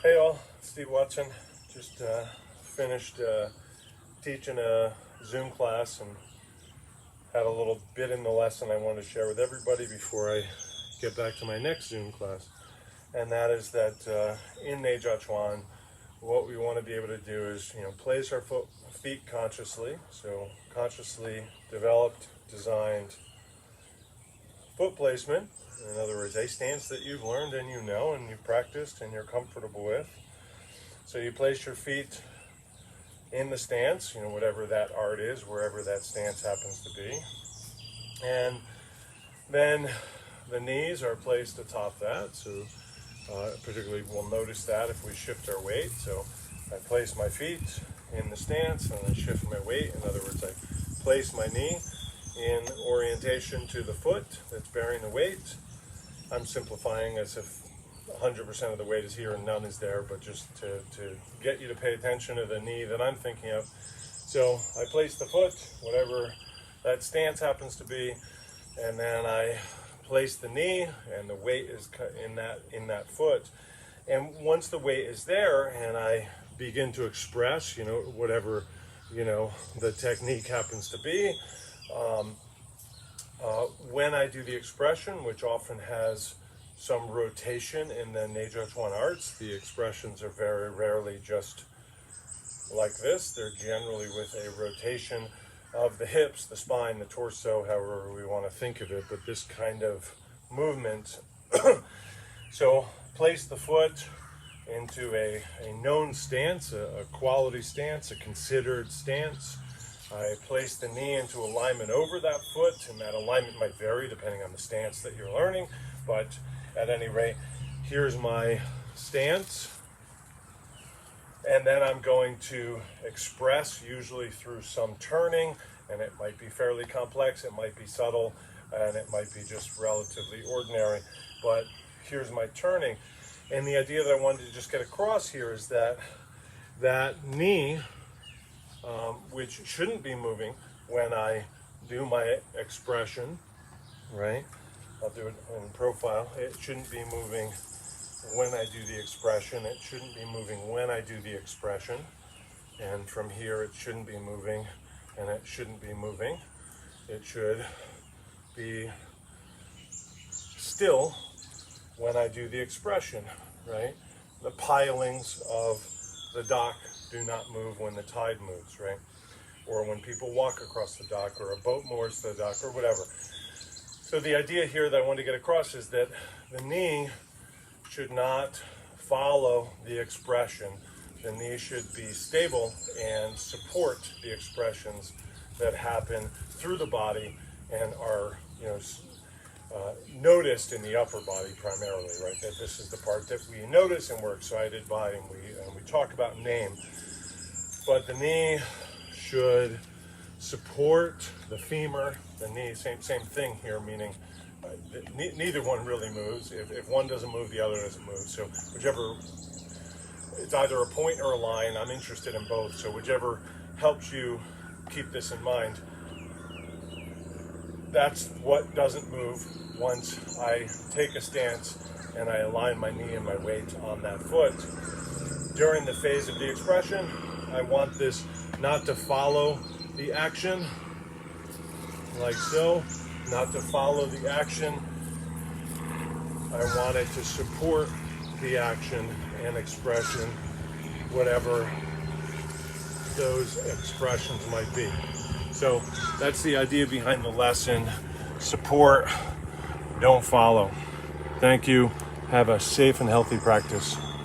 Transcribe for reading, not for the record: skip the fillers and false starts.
Hey all, Steve Watson. Just finished teaching a Zoom class and had a little bit in the lesson I wanted to share with everybody before I get back to my next Zoom class. And that is that in Nèijiāquán, what we want to be able to do is, place our feet consciously. So consciously developed, designed foot placement. In other words, a stance that you've learned and you know and you've practiced and you're comfortable with. So you place your feet in the stance, whatever that art is, wherever that stance happens to be. And then the knees are placed atop that. So particularly we'll notice that if we shift our weight. So I place my feet in the stance and I shift my weight. In other words, I place my knee in orientation to the foot that's bearing the weight. I'm simplifying as if 100% of the weight is here and none is there, but just to get you to pay attention to the knee that I'm thinking of. So I place the foot, whatever that stance happens to be, and then I place the knee, and the weight is in that foot. And once the weight is there, and I begin to express, whatever the technique happens to be. When I do the expression, which often has some rotation in the Nèijiāquán arts, the expressions are very rarely just like this. They're generally with a rotation of the hips, the spine, the torso, however we want to think of it, but this kind of movement. So place the foot into a known stance, a quality stance, a considered stance. I place the knee into alignment over that foot, and that alignment might vary depending on the stance that you're learning, but at any rate, here's my stance. And then I'm going to express, usually through some turning, and it might be fairly complex, it might be subtle, and it might be just relatively ordinary, but here's my turning. And the idea that I wanted to just get across here is that knee, which shouldn't be moving when I do my expression, right? I'll do it in profile. It shouldn't be moving when I do the expression. It shouldn't be moving when I do the expression. And from here, it shouldn't be moving, and it shouldn't be moving. It should be still when I do the expression, right? The pilings of the dock do not move when the tide moves, right? Or when people walk across the dock, or a boat moors to the dock, or whatever. So the idea here that I want to get across is that the knee should not follow the expression. The knee should be stable and support the expressions that happen through the body and are, noticed in the upper body primarily, right? That this is the part that we notice and we're excited by and we talk about and name. But the knee should support the femur, the knee, same thing here, meaning neither one really moves. If one doesn't move, the other doesn't move. So whichever, it's either a point or a line. I'm interested in both. So whichever helps you keep this in mind. That's what doesn't move once I take a stance and I align my knee and my weight on that foot. During the phase of the expression, I want this not to follow the action, like so, not to follow the action. I want it to support the action and expression, whatever those expressions might be. So that's the idea behind the lesson. Support, don't follow. Thank you. Have a safe and healthy practice.